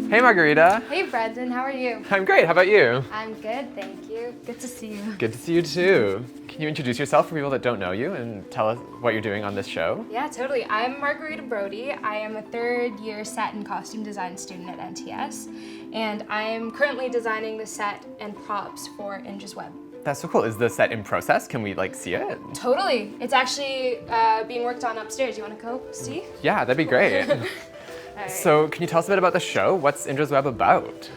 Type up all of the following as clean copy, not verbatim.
Hey Margarita. Hey Brendan, how are you? I'm great, how about you? I'm good, thank you. Good to see you. Good to see you too. Can you introduce yourself for people that don't know you and tell us what you're doing on this show? Yeah, totally. I'm Margarita Brodie. I am a third year set and costume design student at NTS, and I'm currently designing the set and props for INDRA'S WEB. That's so cool. Is the set in process? Can we see it? Totally. It's actually being worked on upstairs. You want to go see? Yeah, that'd be great. Right. So can you tell us a bit about the show? What's INDRA'S WEB about?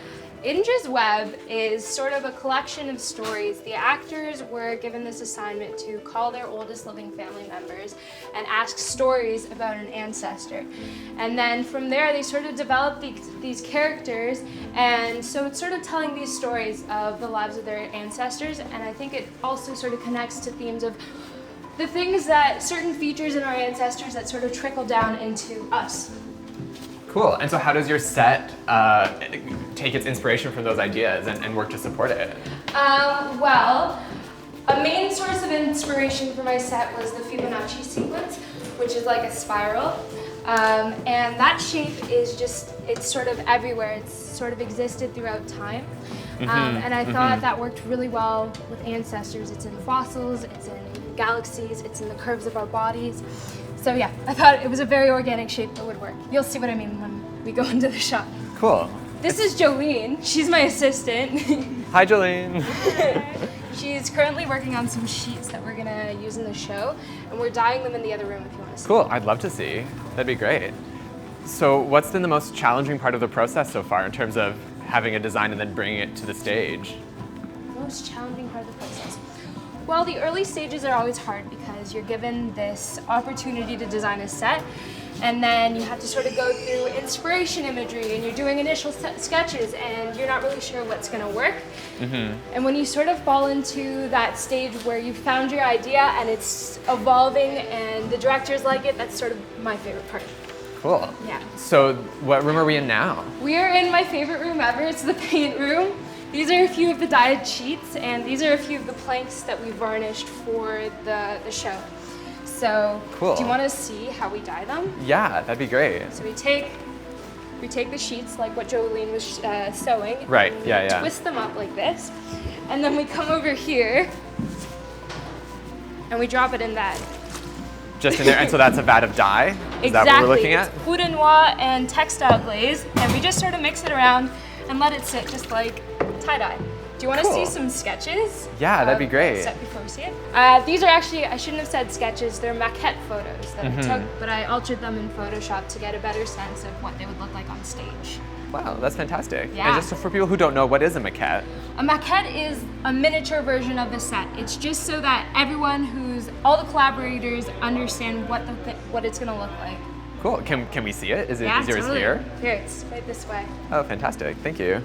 INDRA'S WEB is sort of a collection of stories. The actors were given this assignment to call their oldest living family members and ask stories about an ancestor. And then from there, they sort of developed these characters, and so it's sort of telling these stories of the lives of their ancestors, and I think it also sort of connects to themes of the things that, certain features in our ancestors that sort of trickle down into us. Cool. And so how does your set take its inspiration from those ideas and work to support it? Well, a main source of inspiration for my set was the Fibonacci sequence, which is like a spiral. And that shape is just, it's sort of everywhere. It's sort of existed throughout time. And I thought that worked really well with ancestors. It's in fossils, it's in galaxies, it's in the curves of our bodies. So yeah, I thought it was a very organic shape that would work. You'll see what I mean when we go into the shot. Cool. This is Jolene. She's my assistant. Hi, Jolene. She's currently working on some sheets that we're gonna use in the show, and we're dyeing them in the other room if you want to see. Cool. I'd love to see. That'd be great. So what's been the most challenging part of the process so far in terms of having a design and then bringing it to the stage? The most challenging part of the process? Well, the early stages are always hard because you're given this opportunity to design a set, and then you have to sort of go through inspiration imagery, and you're doing initial sketches, and you're not really sure what's going to work. And when you sort of fall into that stage where you've found your idea and it's evolving and the directors like it, that's sort of my favorite part. Cool. Yeah. So what room are we in now? We are in my favorite room ever. It's the paint room. These are a few of the dyed sheets, and these are a few of the planks that we varnished for the show. So, cool. Do you want to see how we dye them? Yeah, that'd be great. So we take the sheets like what Jolene was sewing. Right. And Yeah. Twist them up like this, and then we come over here, and we drop it in that. Just in there, and so that's a vat of dye? Is Exactly. that what we're looking at? It's Poudre noir and textile glaze, and we just sort of mix it around and let it sit just like tie-dye. Do you want to see some sketches? Yeah, that'd be great. Set before we see it. These are actually, I shouldn't have said sketches, they're maquette photos that I took, but I altered them in Photoshop to get a better sense of what they would look like on stage. Wow, that's fantastic. Yeah. And just for people who don't know, what is a maquette? A maquette is a miniature version of the set. It's just so that all the collaborators understand what it's going to look like. Cool. Can we see it? Is yours totally. here? Here, it's right this way. Oh, fantastic. Thank you.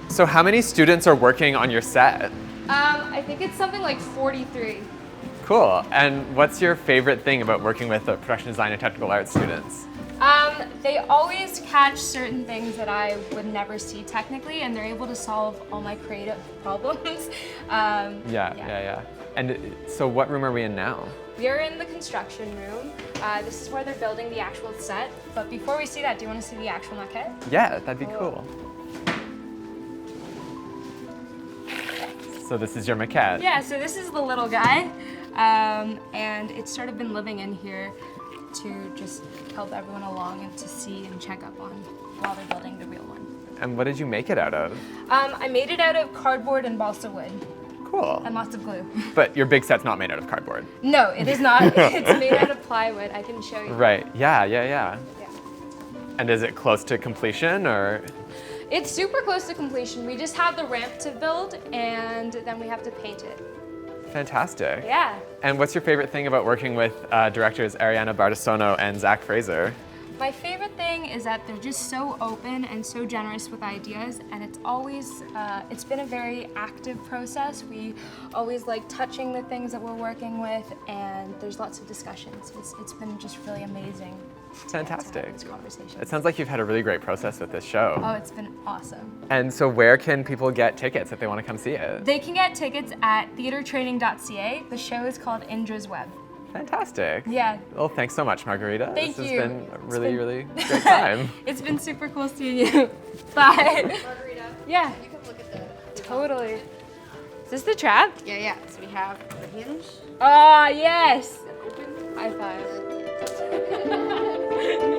So how many students are working on your set? I think it's something like 43. Cool. And what's your favorite thing about working with the production design and technical arts students? They always catch certain things that I would never see technically, and they're able to solve all my creative problems. Yeah. And so what room are we in now? We are in the construction room. This is where they're building the actual set. But before we see that, do you want to see the actual maquette? Yeah, that'd be cool. So this is your maquette? Yeah, so this is the little guy. And it's sort of been living in here to just help everyone along and to see and check up on while they're building the real one. And what did you make it out of? I made it out of cardboard and balsa wood. Cool. And lots of glue. But your big set's not made out of cardboard? No, it is not. It's made out of plywood. I can show you. Right. Yeah. And is it close to completion, or? It's super close to completion. We just have the ramp to build, and then we have to paint it. Fantastic. Yeah. And what's your favorite thing about working with directors Ariana Bartisono and Zach Fraser? My favorite thing is that they're just so open and so generous with ideas, and it's always, it's been a very active process. We always like touching the things that we're working with, and there's lots of discussions. It's been just really amazing. Fantastic. This conversation. It sounds like you've had a really great process with this show. Oh, it's been awesome. And so where can people get tickets if they want to come see it? They can get tickets at theatertraining.ca. The show is called INDRA'S WEB. Fantastic. Yeah. Well, thanks so much, Margarita. Thank this you. has been a really great time. It's been super cool seeing you. Bye. But Margarita, yeah, you can look at the totally. Is this the trap? Yeah. So we have the hinge. Oh, yes. Open. High five.